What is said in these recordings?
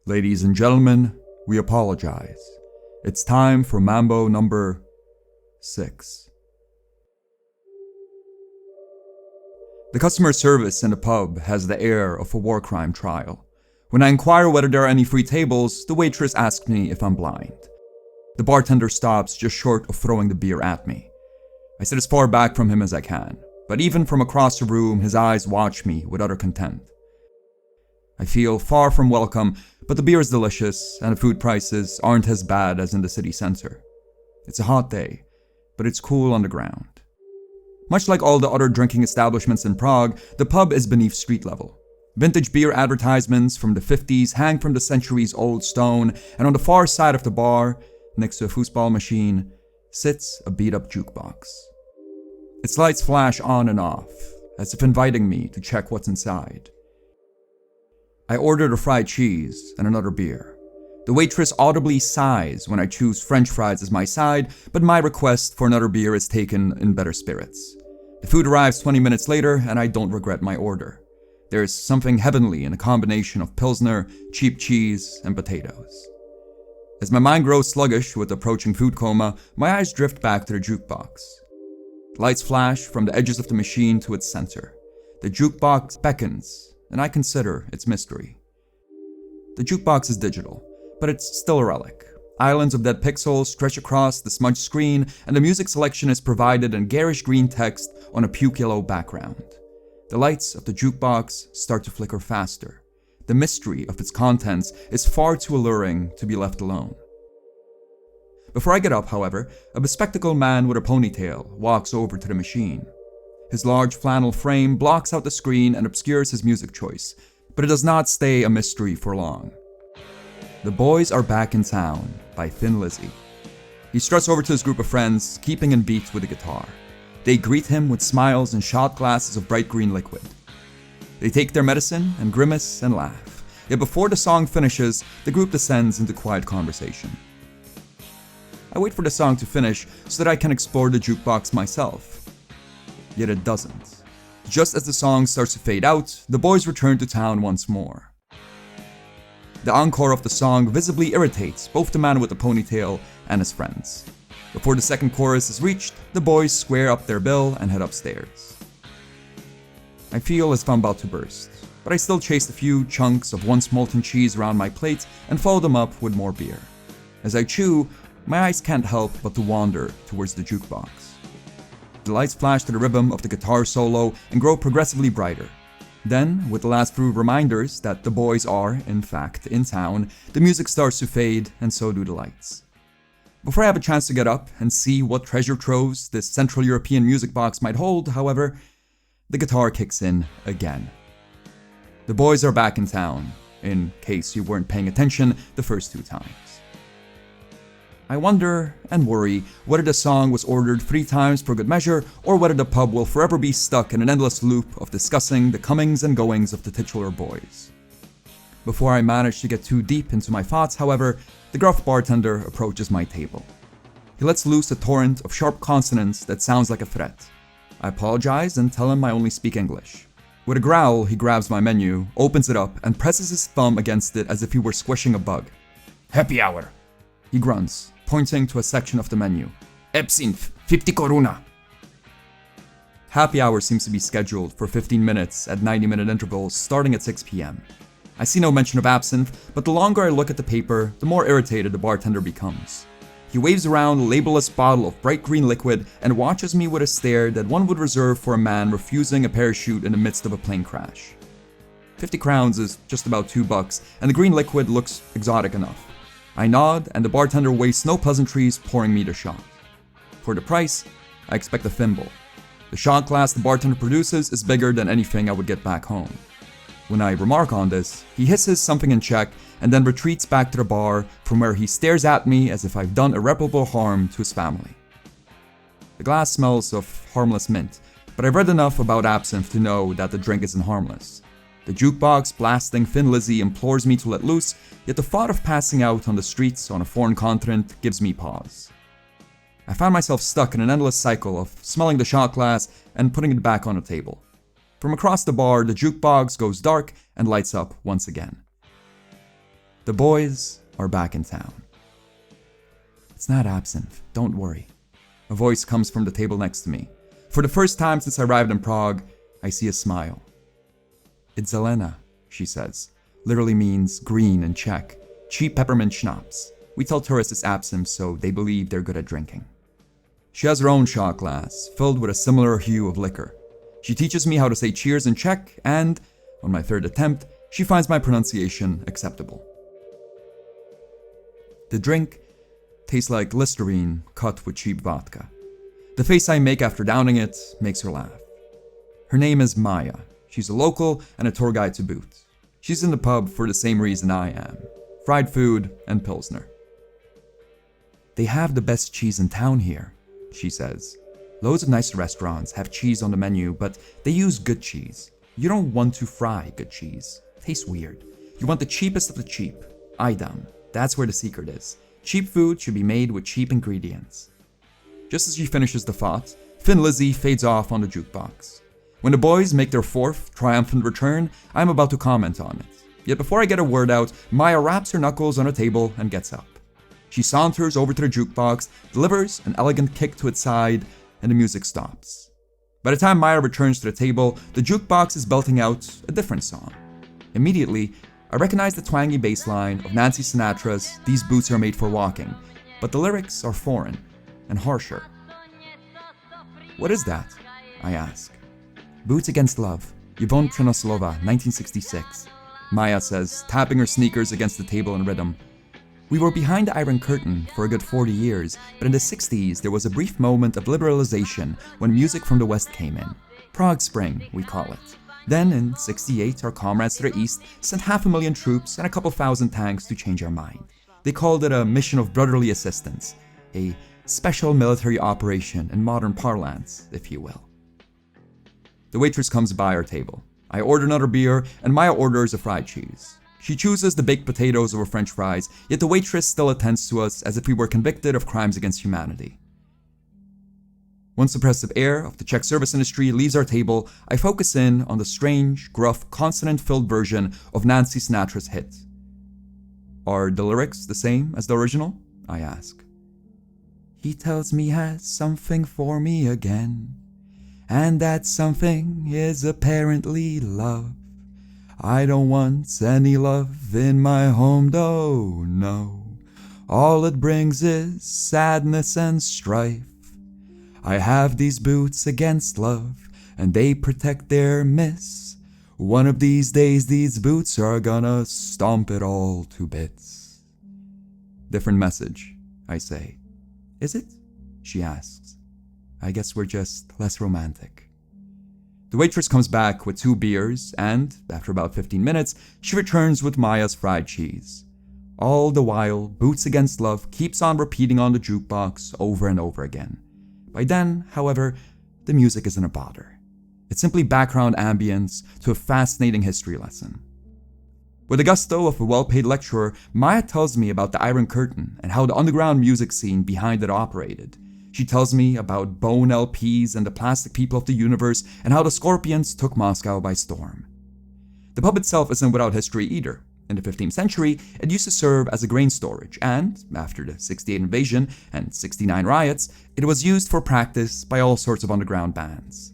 Ladies and gentlemen, we apologize. It's time for Mambo Number 6. The customer service in the pub has the air of a war crime trial. When I inquire whether there are any free tables, the waitress asks me if I'm blind. The bartender stops just short of throwing the beer at me. I sit as far back from him as I can, but even from across the room, his eyes watch me with utter contempt. I feel far from welcome, but the beer is delicious and the food prices aren't as bad as in the city center. It's a hot day, but it's cool on the ground. Much like all the other drinking establishments in Prague, the pub is beneath street level. Vintage beer advertisements from the 50s hang from the centuries-old stone, and on the far side of the bar, next to a foosball machine, sits a beat-up jukebox. Its lights flash on and off, as if inviting me to check what's inside. I ordered a fried cheese and another beer. The waitress audibly sighs when I choose French fries as my side, but my request for another beer is taken in better spirits. The food arrives 20 minutes later, and I don't regret my order. There is something heavenly in a combination of Pilsner, cheap cheese, and potatoes. As my mind grows sluggish with approaching food coma, my eyes drift back to the jukebox. Lights flash from the edges of the machine to its center. The jukebox beckons, and I consider its mystery. The jukebox is digital, but it's still a relic. Islands of dead pixels stretch across the smudged screen, and the music selection is provided in garish green text on a puke yellow background. The lights of the jukebox start to flicker faster. The mystery of its contents is far too alluring to be left alone. Before I get up, however, a bespectacled man with a ponytail walks over to the machine. His large flannel frame blocks out the screen and obscures his music choice, but it does not stay a mystery for long. The Boys Are Back in Town by Thin Lizzy. He struts over to his group of friends, keeping in beat with the guitar. They greet him with smiles and shot glasses of bright green liquid. They take their medicine and grimace and laugh. Yet before the song finishes, the group descends into quiet conversation. I wait for the song to finish so that I can explore the jukebox myself. Yet it doesn't. Just as the song starts to fade out, the boys return to town once more. The encore of the song visibly irritates both the man with the ponytail and his friends. Before the second chorus is reached, the boys square up their bill and head upstairs. I feel as if I'm about to burst, but I still chase a few chunks of once molten cheese around my plate and follow them up with more beer. As I chew, my eyes can't help but to wander towards the jukebox. The lights flash to the rhythm of the guitar solo and grow progressively brighter. Then, with the last few reminders that the boys are, in fact, in town, the music starts to fade and so do the lights. Before I have a chance to get up and see what treasure troves this Central European music box might hold, however, the guitar kicks in again. The boys are back in town, in case you weren't paying attention the first two times. I wonder and worry whether the song was ordered 3 times for good measure, or whether the pub will forever be stuck in an endless loop of discussing the comings and goings of the titular boys. Before I manage to get too deep into my thoughts, however, the gruff bartender approaches my table. He lets loose a torrent of sharp consonants that sounds like a threat. I apologize and tell him I only speak English. With a growl, he grabs my menu, opens it up, and presses his thumb against it as if he were squishing a bug. "Happy hour," he grunts, pointing to a section of the menu. "Absinthe, 50 koruna." Happy hour seems to be scheduled for 15 minutes at 90-minute intervals starting at 6 p.m. I see no mention of absinthe, but the longer I look at the paper, the more irritated the bartender becomes. He waves around a labelless bottle of bright green liquid and watches me with a stare that one would reserve for a man refusing a parachute in the midst of a plane crash. 50 crowns is just about $2, and the green liquid looks exotic enough. I nod, and the bartender wastes no pleasantries pouring me the shot. For the price, I expect a thimble. The shot glass the bartender produces is bigger than anything I would get back home. When I remark on this, he hisses something in Czech and then retreats back to the bar, from where he stares at me as if I've done irreparable harm to his family. The glass smells of harmless mint, but I've read enough about absinthe to know that the drink isn't harmless. The jukebox blasting Thin Lizzy implores me to let loose, yet the thought of passing out on the streets on a foreign continent gives me pause. I found myself stuck in an endless cycle of smelling the shot glass and putting it back on the table. From across the bar, the jukebox goes dark and lights up once again. The boys are back in town. It's not absinthe, don't worry. A voice comes from the table next to me. For the first time since I arrived in Prague, I see a smile. It's Zelena, she says. Literally means green in Czech. Cheap peppermint schnapps. We tell tourists it's absinthe so they believe they're good at drinking. She has her own shot glass, filled with a similar hue of liquor. She teaches me how to say cheers in Czech, and, on my third attempt, she finds my pronunciation acceptable. The drink tastes like Listerine cut with cheap vodka. The face I make after downing it makes her laugh. Her name is Maya. She's a local and a tour guide to boot. She's in the pub for the same reason I am. Fried food and Pilsner. They have the best cheese in town here, she says. Loads of nice restaurants have cheese on the menu, but they use good cheese. You don't want to fry good cheese. Tastes weird. You want the cheapest of the cheap. Idam. That's where the secret is. Cheap food should be made with cheap ingredients. Just as she finishes the thought, Thin Lizzy fades off on the jukebox. When the boys make their fourth, triumphant return, I'm about to comment on it. Yet before I get a word out, Maya raps her knuckles on a table and gets up. She saunters over to the jukebox, delivers an elegant kick to its side, and the music stops. By the time Maya returns to the table, the jukebox is belting out a different song. Immediately, I recognize the twangy bass line of Nancy Sinatra's "These Boots Are Made for Walking," but the lyrics are foreign and harsher. What is that? I ask. Boots Against Love, Yvonne Trenoslova, 1966. Maya says, tapping her sneakers against the table in rhythm. We were behind the Iron Curtain for a good 40 years, but in the 60s there was a brief moment of liberalization when music from the West came in. Prague Spring, we call it. Then, in 68, our comrades to the east sent 500,000 troops and a couple thousand tanks to change our mind. They called it a mission of brotherly assistance, a special military operation in modern parlance, if you will. The waitress comes by our table. I order another beer, and Maya orders a fried cheese. She chooses the baked potatoes over French fries, yet the waitress still attends to us as if we were convicted of crimes against humanity. Once the oppressive air of the Czech service industry leaves our table, I focus in on the strange, gruff, consonant-filled version of Nancy Sinatra's hit. Are the lyrics the same as the original? I ask. He tells me he has something for me again, and that something is apparently love. I don't want any love in my home, though, no. All it brings is sadness and strife. I have these boots against love, and they protect their miss. One of these days these boots are gonna stomp it all to bits. Different message, I say. Is it? She asks. I guess we're just less romantic. The waitress comes back with 2 beers, and, after about 15 minutes, she returns with Maya's fried cheese. All the while, Boots Against Love keeps on repeating on the jukebox over and over again. By then, however, the music isn't a bother. It's simply background ambience to a fascinating history lesson. With the gusto of a well-paid lecturer, Maya tells me about the Iron Curtain and how the underground music scene behind it operated. She tells me about Bone LPs and the Plastic People of the Universe and how the Scorpions took Moscow by storm. The pub itself isn't without history either. In the 15th century, it used to serve as a grain storage, and, after the 68 invasion and 69 riots, it was used for practice by all sorts of underground bands.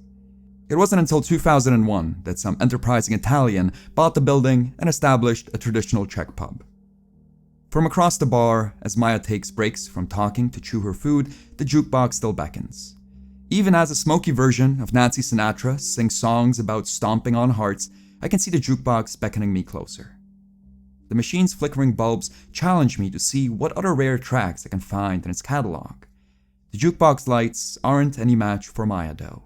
It wasn't until 2001 that some enterprising Italian bought the building and established a traditional Czech pub. From across the bar, as Maya takes breaks from talking to chew her food, the jukebox still beckons. Even as a smoky version of Nancy Sinatra sings songs about stomping on hearts, I can see the jukebox beckoning me closer. The machine's flickering bulbs challenge me to see what other rare tracks I can find in its catalog. The jukebox lights aren't any match for Maya, though.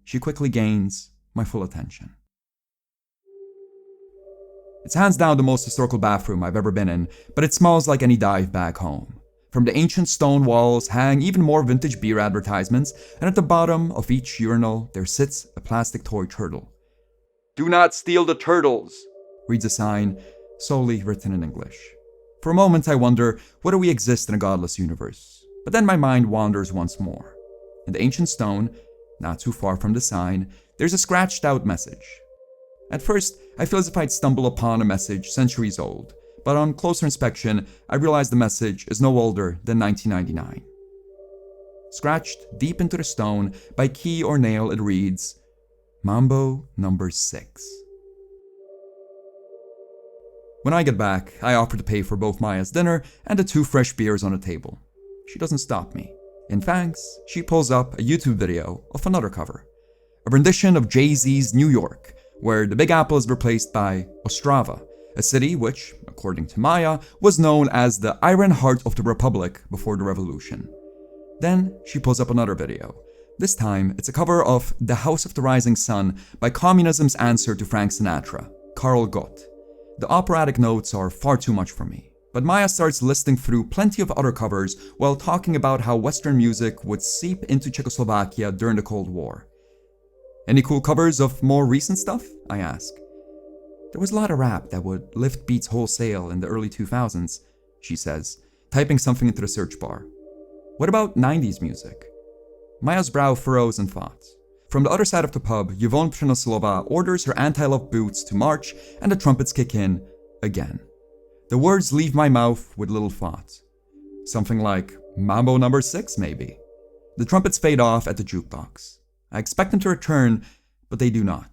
She quickly gains my full attention. It's hands down the most historical bathroom I've ever been in, but it smells like any dive back home. From the ancient stone walls hang even more vintage beer advertisements, and at the bottom of each urinal there sits a plastic toy turtle. "Do not steal the turtles," reads a sign, solely written in English. For a moment I wonder whether we exist in a godless universe, but then my mind wanders once more. In the ancient stone, not too far from the sign, there's a scratched out message. At first, I feel as if I'd stumble upon a message centuries old, but on closer inspection, I realize the message is no older than 1999. Scratched deep into the stone, by key or nail it reads, Mambo Number 6. When I get back, I offer to pay for both Maya's dinner and the 2 fresh beers on the table. She doesn't stop me. In thanks, she pulls up a YouTube video of another cover, a rendition of Jay-Z's New York, where the Big Apple is replaced by Ostrava, a city which, according to Maya, was known as the Iron Heart of the Republic before the revolution. Then she pulls up another video. This time, it's a cover of The House of the Rising Sun by communism's answer to Frank Sinatra, Karl Gott. The operatic notes are far too much for me, but Maya starts listing through plenty of other covers while talking about how Western music would seep into Czechoslovakia during the Cold War. Any cool covers of more recent stuff? I ask. There was a lot of rap that would lift beats wholesale in the early 2000s, she says, typing something into the search bar. What about 90s music? Maya's brow furrows in thought. From the other side of the pub, Yvonne Przemyslowa orders her anti-love boots to march and the trumpets kick in again. The words leave my mouth with little thought. Something like Mambo Number 6, maybe. The trumpets fade off at the jukebox. I expect them to return, but they do not.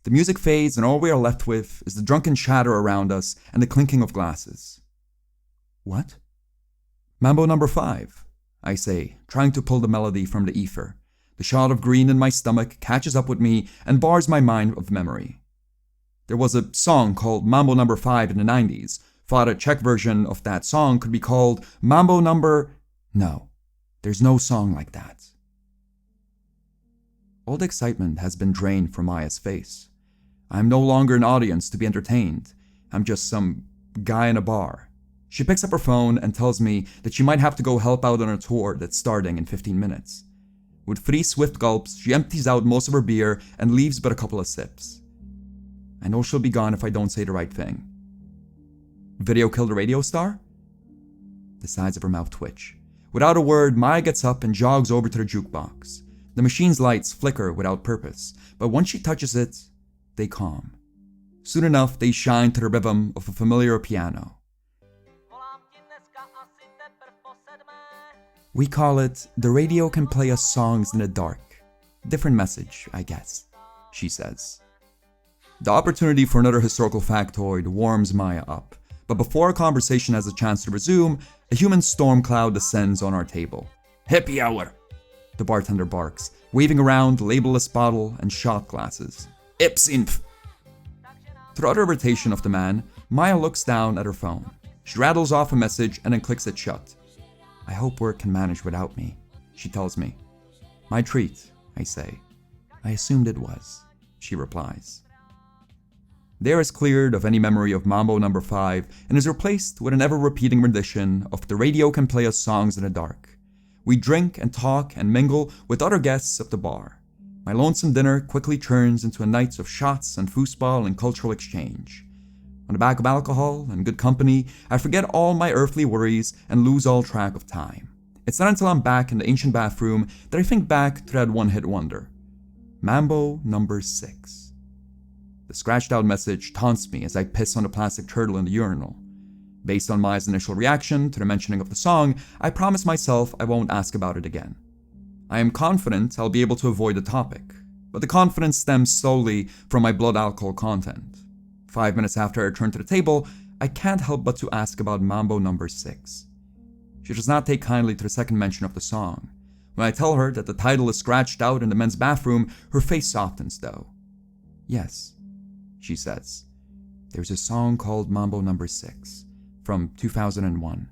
The music fades and all we are left with is the drunken chatter around us and the clinking of glasses. What? Mambo Number 5, I say, trying to pull the melody from the ether. The shot of green in my stomach catches up with me and bars my mind of memory. There was a song called Mambo Number 5 in the 90s. Thought a Czech version of that song could be called Mambo Number... No, there's no song like that. All the excitement has been drained from Maya's face. I am no longer an audience to be entertained. I'm just some guy in a bar. She picks up her phone and tells me that she might have to go help out on her tour that's starting in 15 minutes. With 3 swift gulps, she empties out most of her beer and leaves but a couple of sips. I know she'll be gone if I don't say the right thing. Video killed the radio star? The sides of her mouth twitch. Without a word, Maya gets up and jogs over to the jukebox. The machine's lights flicker without purpose, but once she touches it, they calm. Soon enough, they shine to the rhythm of a familiar piano. We call it, The Radio Can Play Us Songs in the Dark. Different message, I guess, she says. The opportunity for another historical factoid warms Maya up, but before our conversation has a chance to resume, a human storm cloud descends on our table. Happy hour, the bartender barks, waving around the labelless bottle and shot glasses. Ipsinf. To the utter irritation of the man, Maya looks down at her phone. She rattles off a message and then clicks it shut. I hope work can manage without me, she tells me. My treat, I say. I assumed it was, she replies. The air is cleared of any memory of Mambo Number 5 and is replaced with an ever-repeating rendition of The Radio Can Play Us Songs in the Dark. We drink and talk and mingle with other guests of the bar. My lonesome dinner quickly turns into a night of shots and foosball and cultural exchange. On the back of alcohol and good company, I forget all my earthly worries and lose all track of time. It's not until I'm back in the ancient bathroom that I think back to that one-hit wonder. Mambo Number 6. The scratched-out message taunts me as I piss on the plastic turtle in the urinal. Based on Maya's initial reaction to the mentioning of the song, I promise myself I won't ask about it again. I am confident I'll be able to avoid the topic, but the confidence stems solely from my blood alcohol content. 5 minutes after I return to the table, I can't help but to ask about Mambo Number 6. She does not take kindly to the second mention of the song. When I tell her that the title is scratched out in the men's bathroom, her face softens though. Yes, she says. There's a song called Mambo Number 6 from 2001.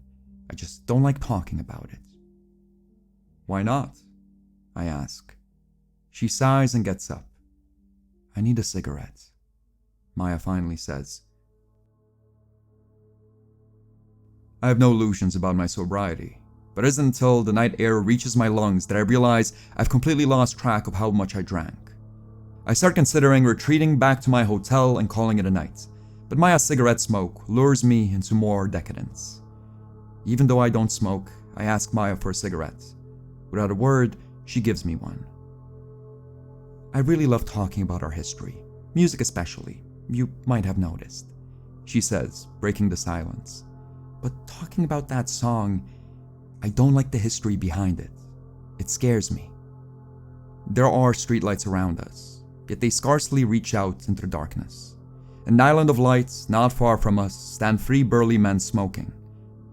I just don't like talking about it. Why not? I ask. She sighs and gets up. I need a cigarette, Maya finally says. I have no illusions about my sobriety, but it isn't until the night air reaches my lungs that I realize I've completely lost track of how much I drank. I start considering retreating back to my hotel and calling it a night, but Maya's cigarette smoke lures me into more decadence. Even though I don't smoke, I ask Maya for a cigarette. Without a word, she gives me one. I really love talking about our history, music especially. You might have noticed. she says, breaking the silence. But talking about that song, I don't like the history behind it. It scares me. There are streetlights around us, yet they scarcely reach out into the darkness. In an island of lights, not far from us, stand three burly men smoking.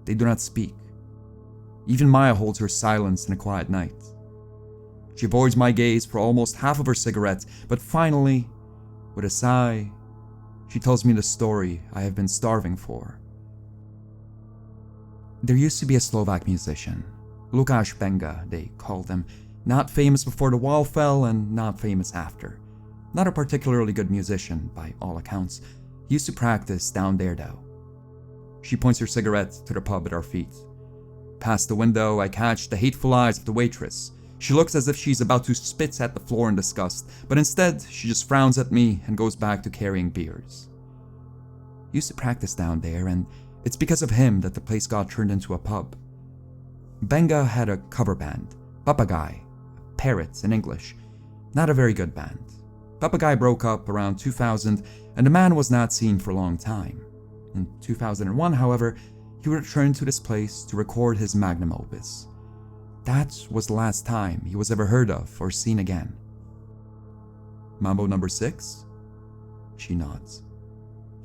They do not speak. Even Maya holds her silence in a quiet night. She avoids my gaze for almost half of her cigarette, but finally, with a sigh, she tells me the story I have been starving for. There used to be a Slovak musician, Lukáš Benga, they called him, not famous before the wall fell and not famous after. Not a particularly good musician, by all accounts. He used to practice down there though. She points her cigarette to the pub at our feet. Past the window, I catch the hateful eyes of the waitress. She looks as if she's about to spit at the floor in disgust, but instead, she just frowns at me and goes back to carrying beers. He used to practice down there, and it's because of him that the place got turned into a pub. Benga had a cover band, Papagay, Parrots in English. Not a very good band. Papagay broke up around 2000, and the man was not seen for a long time. In 2001, however, he returned to this place to record his magnum opus. That was the last time he was ever heard of or seen again. Mambo Number Six? She nods.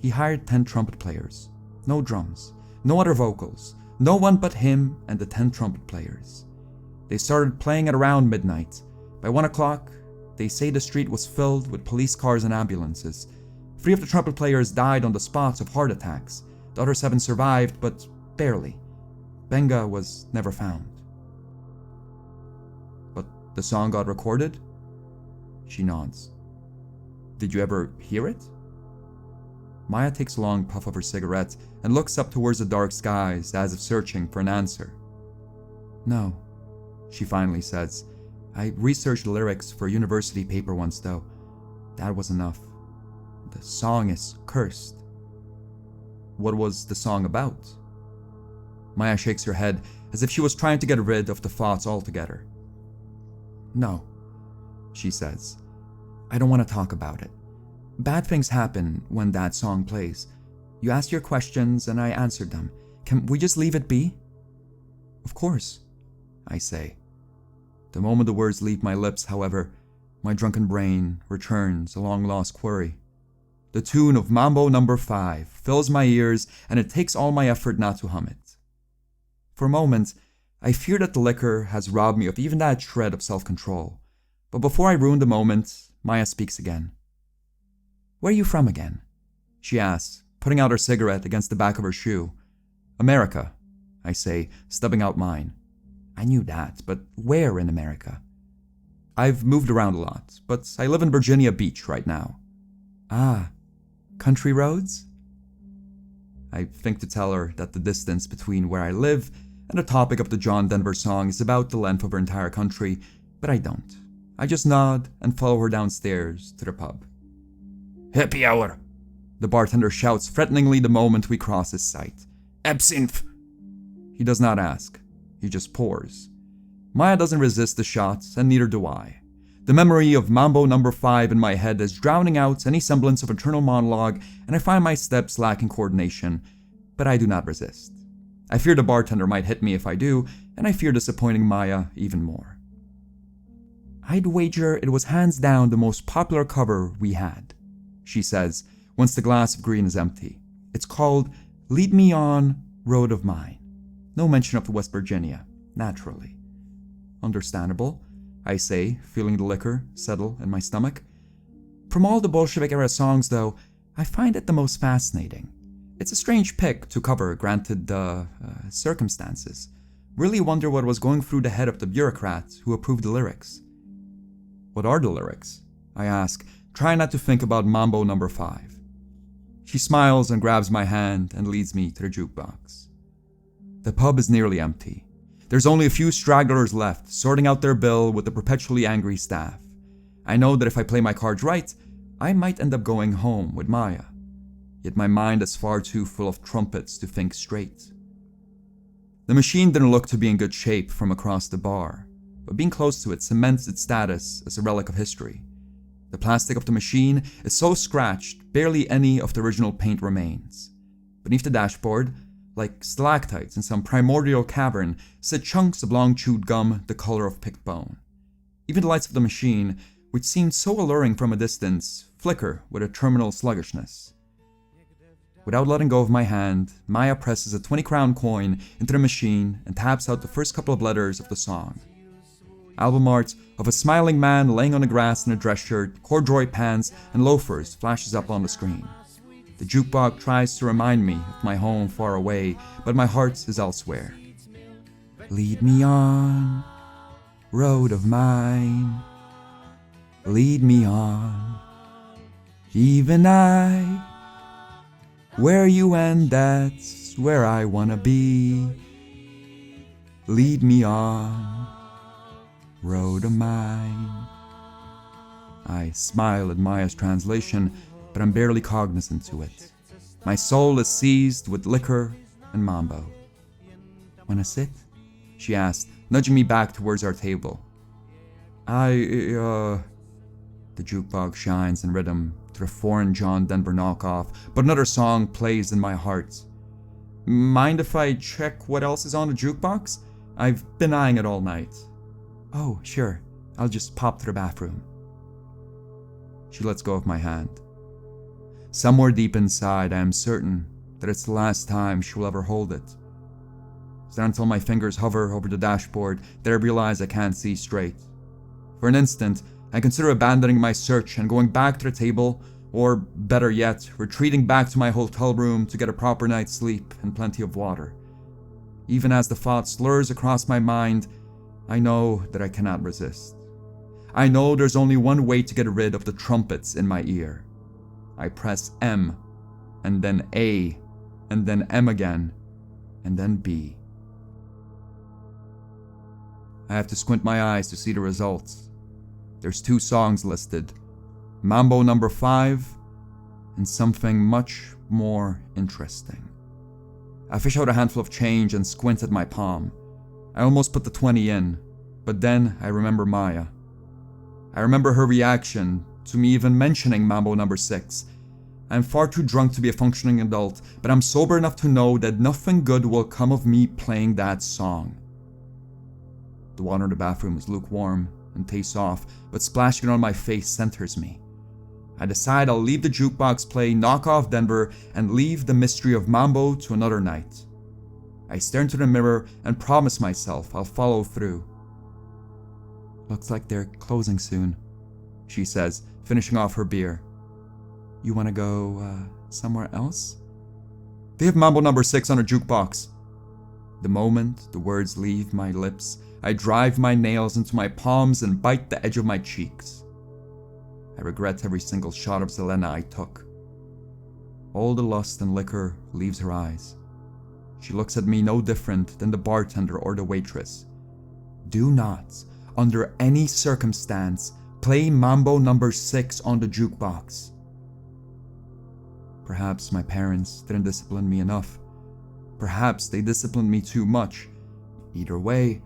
He hired 10 trumpet players. No drums, no other vocals, no one but him and the 10 trumpet players. They started playing at around midnight. By 1 o'clock, they say the street was filled with police cars and ambulances. 3 of the trumpet players died on the spot of heart attacks. The other 7 survived, but barely. Benga was never found. But the song got recorded? She nods. Did you ever hear it? Maya takes a long puff of her cigarette and looks up towards the dark skies as if searching for an answer. No, she finally says. I researched the lyrics for a university paper once though. That was enough. The song is cursed. What was the song about? Maya shakes her head as if she was trying to get rid of the thoughts altogether. No, she says. I don't want to talk about it. Bad things happen when that song plays. You asked your questions and I answered them. Can we just leave it be? Of course, I say. The moment the words leave my lips, however, my drunken brain returns a long-lost query. The tune of Mambo Number 5 fills my ears and it takes all my effort not to hum it. For a moment, I fear that the liquor has robbed me of even that shred of self-control. But before I ruin the moment, Maya speaks again. Where are you from again? She asks, putting out her cigarette against the back of her shoe. America, I say, stubbing out mine. I knew that, but where in America? I've moved around a lot, but I live in Virginia Beach right now. Ah, country roads? I think to tell her that the distance between where I live and the topic of the John Denver song is about the length of her entire country, but I don't. I just nod and follow her downstairs to the pub. Happy hour, the bartender shouts threateningly the moment we cross his sight. Absinthe! He does not ask. He just pours. Maya doesn't resist the shots, and neither do I. The memory of Mambo Number 5 in my head is drowning out any semblance of internal monologue, and I find my steps lacking coordination, but I do not resist. I fear the bartender might hit me if I do, and I fear disappointing Maya even more. I'd wager it was hands down the most popular cover we had, she says, once the glass of green is empty. It's called Lead Me On, Road of Mine. No mention of West Virginia, naturally. Understandable, I say, feeling the liquor settle in my stomach. From all the Bolshevik-era songs, though, I find it the most fascinating. It's a strange pick to cover, granted the circumstances. Really wonder what was going through the head of the bureaucrat who approved the lyrics. What are the lyrics? I ask, trying not to think about Mambo Number 5. She smiles and grabs my hand and leads me to the jukebox. The pub is nearly empty. There's only a few stragglers left, sorting out their bill with the perpetually angry staff. I know that if I play my cards right, I might end up going home with Maya. Yet my mind is far too full of trumpets to think straight. The machine didn't look to be in good shape from across the bar, but being close to it cements its status as a relic of history. The plastic of the machine is so scratched, barely any of the original paint remains. Beneath the dashboard, like stalactites in some primordial cavern, sit chunks of long-chewed gum the color of picked bone. Even the lights of the machine, which seemed so alluring from a distance, flicker with a terminal sluggishness. Without letting go of my hand, Maya presses a 20-crown coin into the machine and taps out the first couple of letters of the song. Album art of a smiling man laying on the grass in a dress shirt, corduroy pants, and loafers flashes up on the screen. The jukebox tries to remind me of my home far away, but my heart is elsewhere. Lead me on, road of mine. Lead me on, even I. Where you end, that's where I wanna be. Lead me on, road of mine. I smile at Maya's translation, but I'm barely cognizant to it. My soul is seized with liquor and mambo. Wanna sit? She asked, nudging me back towards our table. The jukebox shines in rhythm to the foreign John Denver knockoff, but another song plays in my heart. Mind if I check what else is on the jukebox? I've been eyeing it all night. Oh, sure. I'll just pop to the bathroom. She lets go of my hand. Somewhere deep inside, I am certain that it's the last time she will ever hold it. It's not until my fingers hover over the dashboard that I realize I can't see straight. For an instant, I consider abandoning my search and going back to the table, or better yet, retreating back to my hotel room to get a proper night's sleep and plenty of water. Even as the thought slurs across my mind, I know that I cannot resist. I know there's only one way to get rid of the trumpets in my ear. I press M, and then A, and then M again, and then B. I have to squint my eyes to see the results. There's 2 songs listed, Mambo Number 5, and something much more interesting. I fish out a handful of change and squint at my palm. I almost put the 20 in, but then I remember Maya. I remember her reaction to me even mentioning Mambo Number 6. I'm far too drunk to be a functioning adult, but I'm sober enough to know that nothing good will come of me playing that song. The water in the bathroom is lukewarm and tastes off, but splashing it on my face centers me. I decide I'll leave the jukebox play Knock Off Denver and leave the mystery of Mambo to another night. I stare into the mirror and promise myself I'll follow through. Looks like they're closing soon, she says, finishing off her beer. You wanna go, somewhere else? They have Mambo Number 6 on a jukebox. The moment the words leave my lips, I drive my nails into my palms and bite the edge of my cheeks. I regret every single shot of Zelena I took. All the lust and liquor leaves her eyes. She looks at me no different than the bartender or the waitress. Do not, under any circumstance, play Mambo Number 6 on the jukebox. Perhaps my parents didn't discipline me enough. Perhaps they disciplined me too much. Either way,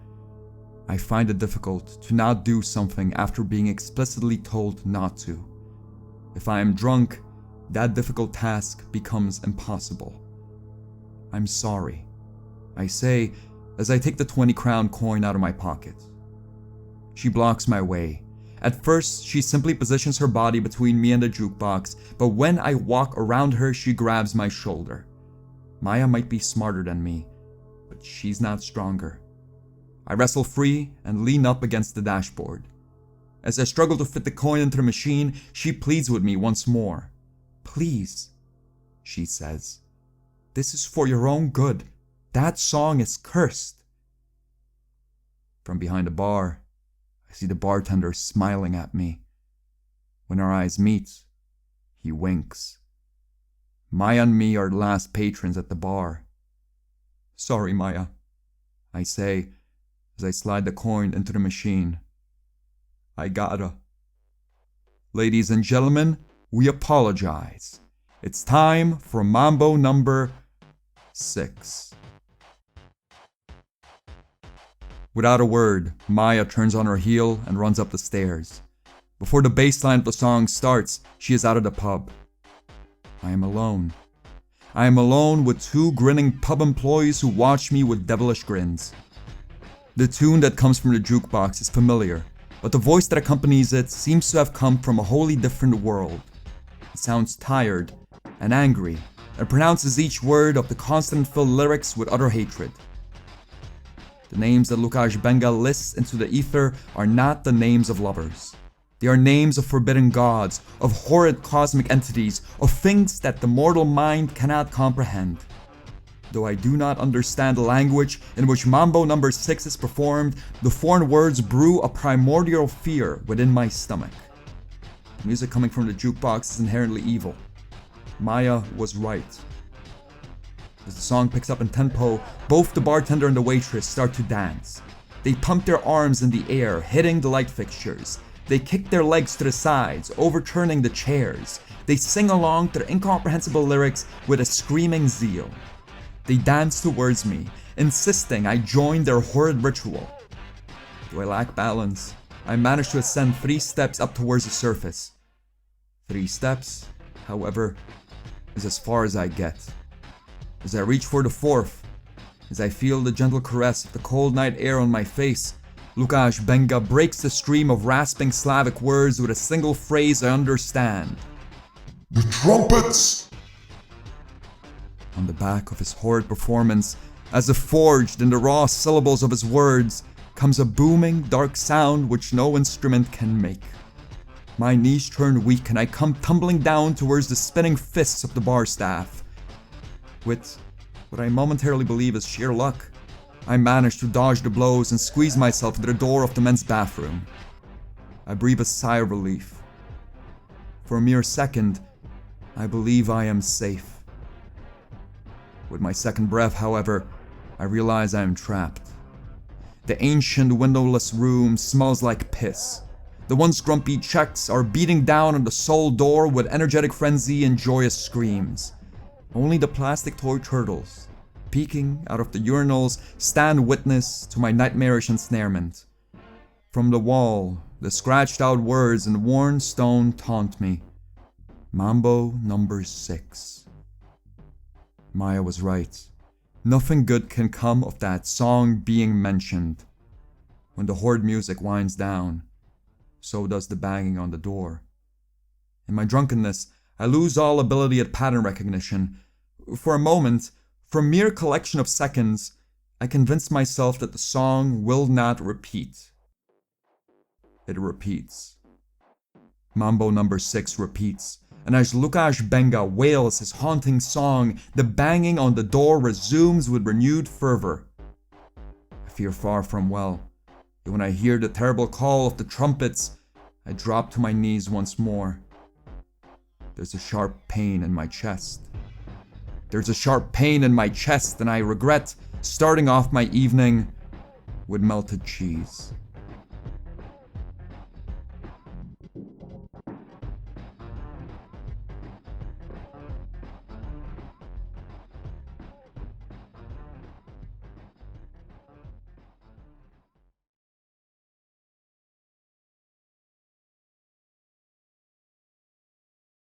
I find it difficult to not do something after being explicitly told not to. If I am drunk, that difficult task becomes impossible. I'm sorry, I say as I take the 20-crown coin out of my pocket. She blocks my way. At first, she simply positions her body between me and the jukebox, but when I walk around her, she grabs my shoulder. Maya might be smarter than me, but she's not stronger. I wrestle free and lean up against the dashboard. As I struggle to fit the coin into the machine, she pleads with me once more. Please, she says. This is for your own good. That song is cursed. From behind the bar, I see the bartender smiling at me. When our eyes meet, he winks. Maya and me are the last patrons at the bar. Sorry, Maya, I say as I slide the coin into the machine. I gotta. Ladies and gentlemen, we apologize. It's time for Mambo Number 6. Without a word, Maya turns on her heel and runs up the stairs. Before the bass line of the song starts, she is out of the pub. I am alone. I am alone with two grinning pub employees who watch me with devilish grins. The tune that comes from the jukebox is familiar, but the voice that accompanies it seems to have come from a wholly different world. It sounds tired and angry, and pronounces each word of the constant-filled lyrics with utter hatred. The names that Lukáš Benga lists into the ether are not the names of lovers. They are names of forbidden gods, of horrid cosmic entities, of things that the mortal mind cannot comprehend. Though I do not understand the language in which Mambo Number 6 is performed, the foreign words brew a primordial fear within my stomach. The music coming from the jukebox is inherently evil. Maya was right. As the song picks up in tempo, both the bartender and the waitress start to dance. They pump their arms in the air, hitting the light fixtures. They kick their legs to the sides, overturning the chairs. They sing along to their incomprehensible lyrics with a screaming zeal. They dance towards me, insisting I join their horrid ritual. Do I lack balance? I manage to ascend 3 steps up towards the surface. 3 steps, however, is as far as I get. As I reach for the 4th, as I feel the gentle caress of the cold night air on my face, Lukáš Benga breaks the stream of rasping Slavic words with a single phrase I understand. The trumpets! On the back of his horrid performance, as if forged in the raw syllables of his words, comes a booming, dark sound which no instrument can make. My knees turn weak and I come tumbling down towards the spinning fists of the bar staff. With what I momentarily believe is sheer luck, I manage to dodge the blows and squeeze myself into the door of the men's bathroom. I breathe a sigh of relief. For a mere second, I believe I am safe. With my second breath, however, I realize I am trapped. The ancient windowless room smells like piss. The once grumpy Czechs are beating down on the sole door with energetic frenzy and joyous screams. Only the plastic toy turtles, peeking out of the urinals, stand witness to my nightmarish ensnarement. From the wall, the scratched out words in worn stone taunt me. Mambo Number 6. Maya was right. Nothing good can come of that song being mentioned. When the horrid music winds down, so does the banging on the door. In my drunkenness, I lose all ability at pattern recognition. For a moment, for a mere collection of seconds, I convince myself that the song will not repeat. It repeats. Mambo Number 6 repeats, and as Lukáš Benga wails his haunting song, the banging on the door resumes with renewed fervor. I fear far from well, and when I hear the terrible call of the trumpets, I drop to my knees once more. There's a sharp pain in my chest. There's a sharp pain in my chest, and I regret starting off my evening with melted cheese.